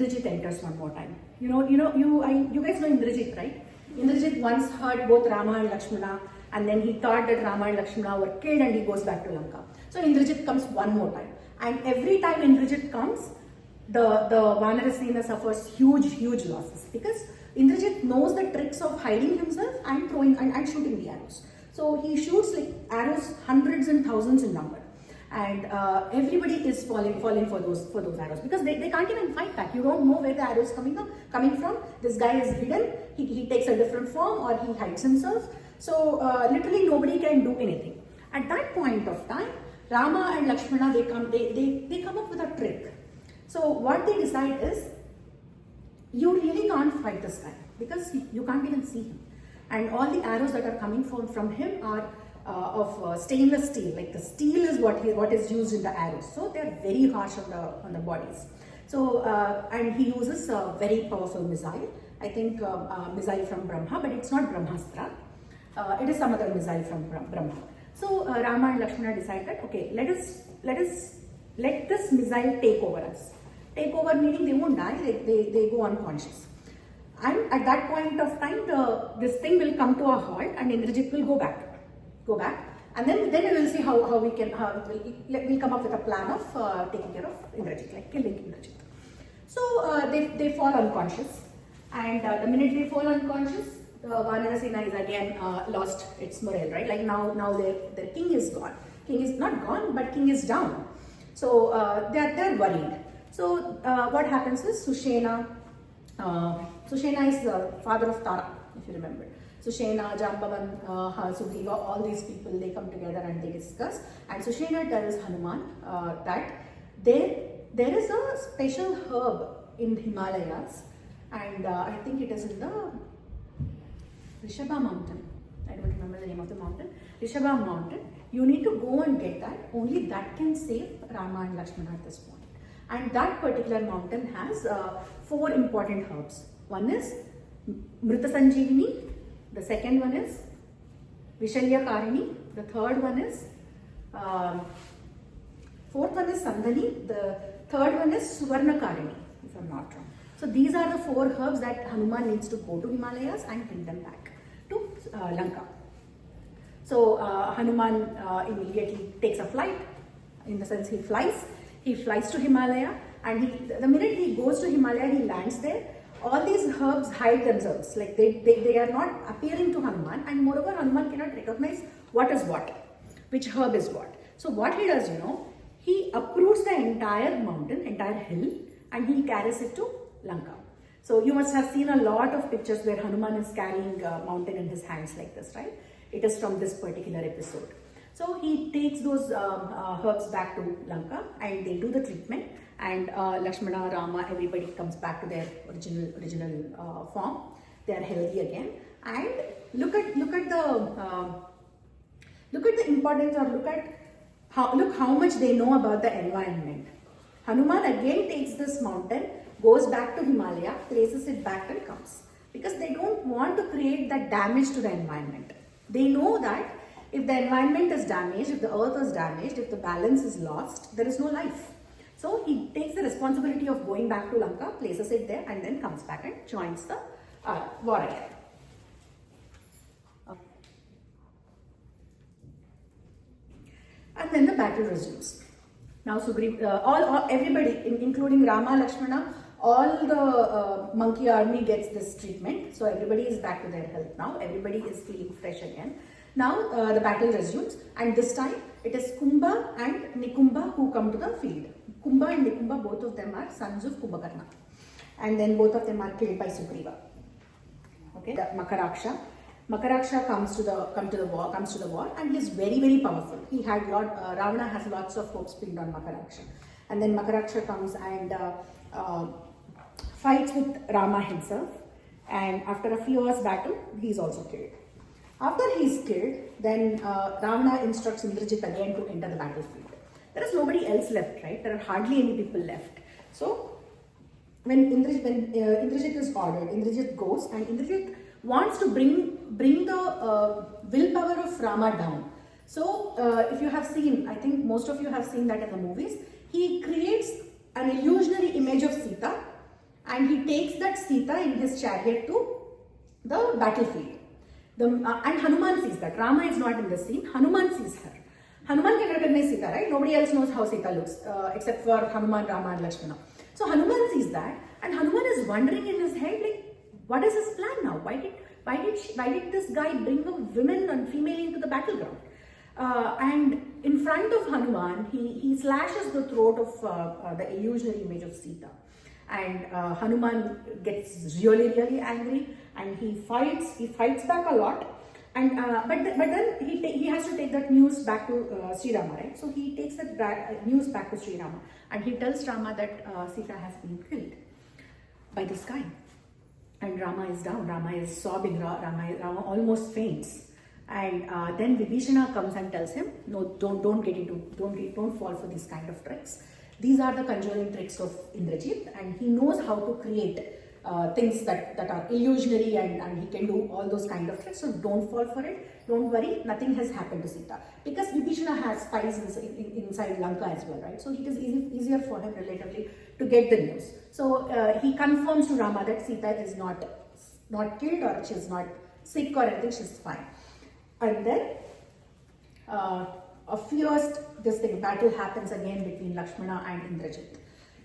Indrajit enters one more time. You guys know Indrajit, right? Indrajit once heard both Rama and Lakshmana, and then he thought that Rama and Lakshmana were killed, and he goes back to Lanka. So Indrajit comes one more time, and every time Indrajit comes, the Vanarasena suffers huge losses, because Indrajit knows the tricks of hiding himself and throwing and shooting the arrows. So he shoots like arrows hundreds and thousands in number, and everybody is falling for those arrows, because they can't even fight back. You don't know where the arrow is coming from. This guy is hidden. He takes a different form, or he hides himself. So literally nobody can do anything. At that point of time, Rama and Lakshmana, they come up with a trick. So what they decide is, you really can't fight this guy, because you can't even see him, and all the arrows that are coming from him are of stainless steel. Like, the steel is what is used in the arrows, so they're very harsh on the bodies. So and he uses a very powerful missile. I think missile from Brahma, but it's not Brahmastra. It is some other missile from Brahma. So Rama and Lakshmana decide that, okay, let this missile take over us. Take over meaning they won't die, they go unconscious. And at that point of time, this thing will come to a halt, and Indrajit will go back, and then we will see how we'll come up with a plan of taking care of Indrajit, like killing Indrajit. So they fall unconscious, and the minute they fall unconscious, the Vanarasena is again lost its morale, right? Like now their king is gone. King is not gone, but king is down. So they're worried. So what happens is Sushena is the father of Tara, if you remember. Sushena, Jambavan, Sugriva, all these people, they come together and they discuss. And Sushena tells Hanuman that there is a special herb in Himalayas, and I think it is in the Rishabha mountain. I don't remember the name of the mountain. Rishabha mountain. You need to go and get that. Only that can save Rama and Lakshmana at this point. And that particular mountain has 4 important herbs. One is Mrutha Sanjeevini. The second one is Vishalya Karini. The third one is, fourth one is Sandhani. The third one is Suvarna Karini, if I'm not wrong. So these are the 4 herbs that Hanuman needs to go to Himalayas and bring them back to Lanka. So Hanuman immediately takes a flight. In the sense, he flies to Himalaya, and the minute he goes to Himalaya, he lands there. All these herbs hide themselves, like they are not appearing to Hanuman, and moreover Hanuman cannot recognize what is what, which herb is what. So what he does, he uproots the entire mountain, entire hill, and he carries it to Lanka. So you must have seen a lot of pictures where Hanuman is carrying a mountain in his hands like this, right? It is from this particular episode. So he takes those herbs back to Lanka, and they do the treatment, and Lakshmana, Rama, everybody comes back to their original form. They are healthy again. And look at the importance, or look how much they know about the environment. Hanuman again takes this mountain, goes back to Himalaya, places it back, and comes, because they don't want to create that damage to the environment. They know that if the environment is damaged, if the earth is damaged, if the balance is lost, there is no life. So he takes the responsibility of going back to Lanka, places it there, and then comes back and joins the war again. And then the battle resumes. Now everybody, including Rama, Lakshmana, all the monkey army gets this treatment. So everybody is back to their health now. Everybody is feeling fresh again. Now the battle resumes, and this time it is Kumbha and Nikumba who come to the field. Kumbha and Nikumba, both of them are sons of Kumbhakarna, and then both of them are killed by Sugriva. Okay, the Makaraksha comes to the war, and he is very powerful. Ravana has lots of hopes pinned on Makaraksha, and then Makaraksha comes and fights with Rama himself, and after a few hours battle, he is also killed. After he is killed, then Ravana instructs Indrajit again to enter the battlefield. There is nobody else left, right? There are hardly any people left. So when Indrajit is ordered, Indrajit goes, and Indrajit wants to bring the willpower of Rama down. So if you have seen, I think most of you have seen that in the movies, he creates an illusionary image of Sita, and he takes that Sita in his chariot to the battlefield. And Hanuman sees that. Rama is not in the scene. Hanuman sees her. Hanuman can recognize Sita, right? Nobody else knows how Sita looks except for Hanuman, Rama and Lakshmana. So Hanuman sees that, and Hanuman is wondering in his head, like, what is his plan now? Why did this guy bring a woman and female into the battleground? And in front of Hanuman, he slashes the throat of the illusionary image of Sita. And Hanuman gets really angry, and he fights back a lot. And but then he has to take that news back to Sri Rama, right? So he takes that news back to Sri Rama, and he tells Rama that Sita has been killed by this guy. And Rama is down. Rama is sobbing. Rama almost faints. And then Vibhishana comes and tells him, no, don't fall for these kind of tricks. These are the conjuring tricks of Indrajit, and he knows how to create things that are illusionary, and he can do all those kind of tricks. So don't fall for it. Don't worry, nothing has happened to Sita. Because Vibhishana has spies inside Lanka as well, right? So it is easier for him relatively to get the news. So he confirms to Rama that Sita is not killed, or she's not sick or anything, she's fine. And then a fierce battle happens again between Lakshmana and Indrajit.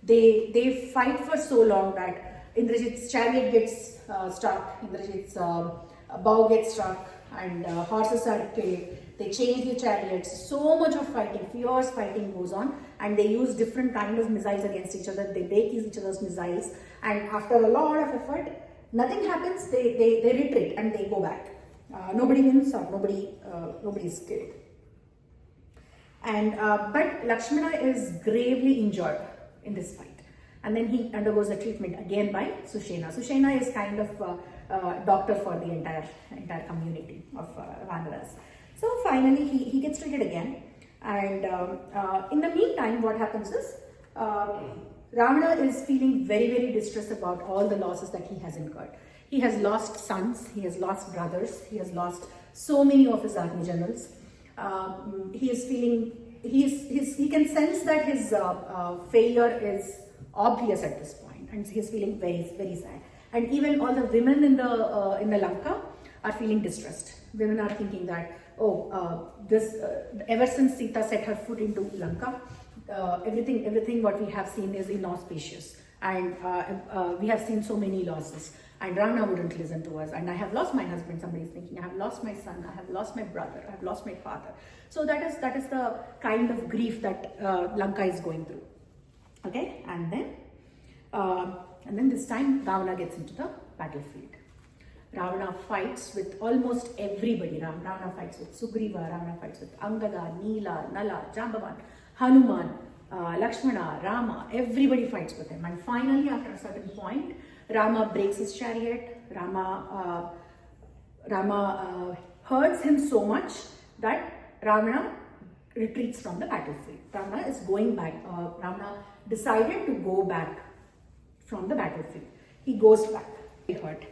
They fight for so long that Indrajit's chariot gets stuck, Indrajit's bow gets stuck, and horses are killed. They change the chariots. So much of fighting, fierce fighting goes on, and they use different kind of missiles against each other. They break each other's missiles, and after a lot of effort, nothing happens. They retreat and they go back. Nobody wins, or nobody is killed. And but Lakshmana is gravely injured in this fight, and then he undergoes a treatment again by Sushena. Sushena is kind of a doctor for the entire community of Vanaras. So finally he gets treated again, and in the meantime what happens is Ravana is feeling very distressed about all the losses that he has incurred. He has lost sons, he has lost brothers, he has lost so many of his army generals. He is feeling, he can sense that his failure is obvious at this point, and he is feeling very sad. And even all the women in the Lanka are feeling distressed. Women are thinking that, ever since Sita set her foot into Lanka, everything what we have seen is inauspicious, and we have seen so many losses. And Ravana wouldn't listen to us. And I have lost my husband, somebody is thinking. I have lost my son, I have lost my brother, I have lost my father. So that is the kind of grief that Lanka is going through. Okay, and then this time Ravana gets into the battlefield. Ravana fights with almost everybody. Ravana fights with Sugriva, Ravana fights with Angada, Neela, Nala, Jambavan, Hanuman, Lakshmana, Rama. Everybody fights with him. And finally, after a certain point, Rama breaks his chariot. Rama hurts him so much that Ravana retreats from the battlefield. Ravana is going back. Ravana decided to go back from the battlefield. He goes back. He hurt,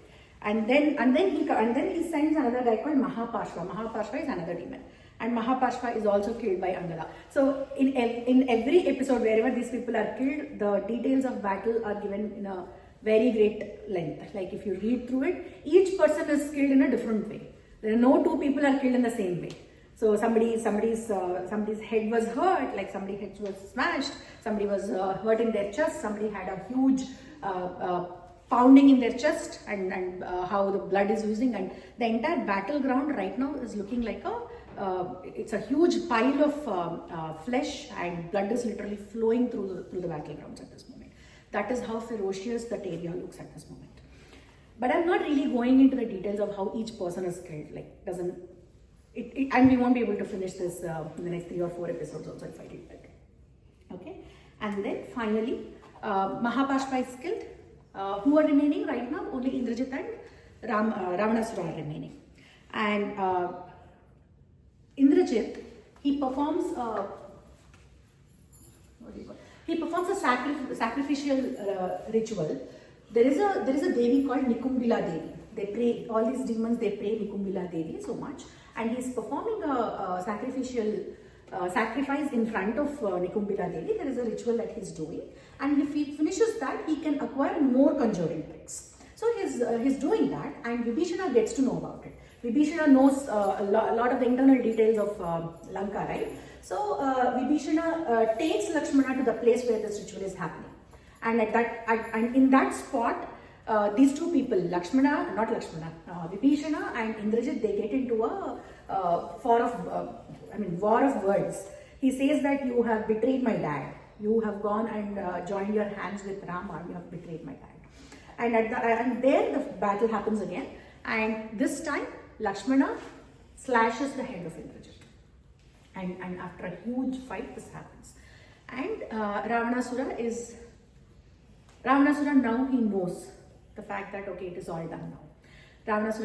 and then he sends another guy called Mahapashva. Mahapashva is another demon, and Mahapashva is also killed by Angada. So in every episode, wherever these people are killed, the details of battle are given in a very great length. Like if you read through it, each person is killed in a different way. There are no two people are killed in the same way. So somebody's head was hurt, like somebody's head was smashed, somebody was hurt in their chest, somebody had a huge pounding in their chest, and how the blood is oozing, and the entire battleground right now is looking like it's a huge pile of flesh, and blood is literally flowing through the battlegrounds at this moment. That is how ferocious that area looks at this moment. But I'm not really going into the details of how each person is killed. And we won't be able to finish this in the next 3 or 4 episodes also if I did that. Okay, and then finally Mahapashpa is killed. Who are remaining right now? Only Indrajit and Ravanasura are remaining. And Indrajit, he performs a sacrificial ritual. There is a devi called Nikumbila Devi. They pray, all these demons, they pray Nikumbila Devi so much, and he's performing a sacrificial sacrifice in front of Nikumbila Devi. There is a ritual that he's doing, and if he finishes that, he can acquire more conjuring tricks. So he's doing that, and Vibhishana gets to know about it. Vibhishana knows a lot of the internal details of Lanka, right? So Vibhishana takes Lakshmana to the place where this ritual is happening, and and in that spot, these two people, Vibhishana and Indrajit, they get into a war of words. He says that you have betrayed my dad. You have gone and joined your hands with Rama. You have betrayed my dad. And there the battle happens again. And this time, Lakshmana slashes the head of Indrajit. And after a huge fight, this happens. And Ravanasura now he knows the fact that, okay, it is all done now. Ravanasura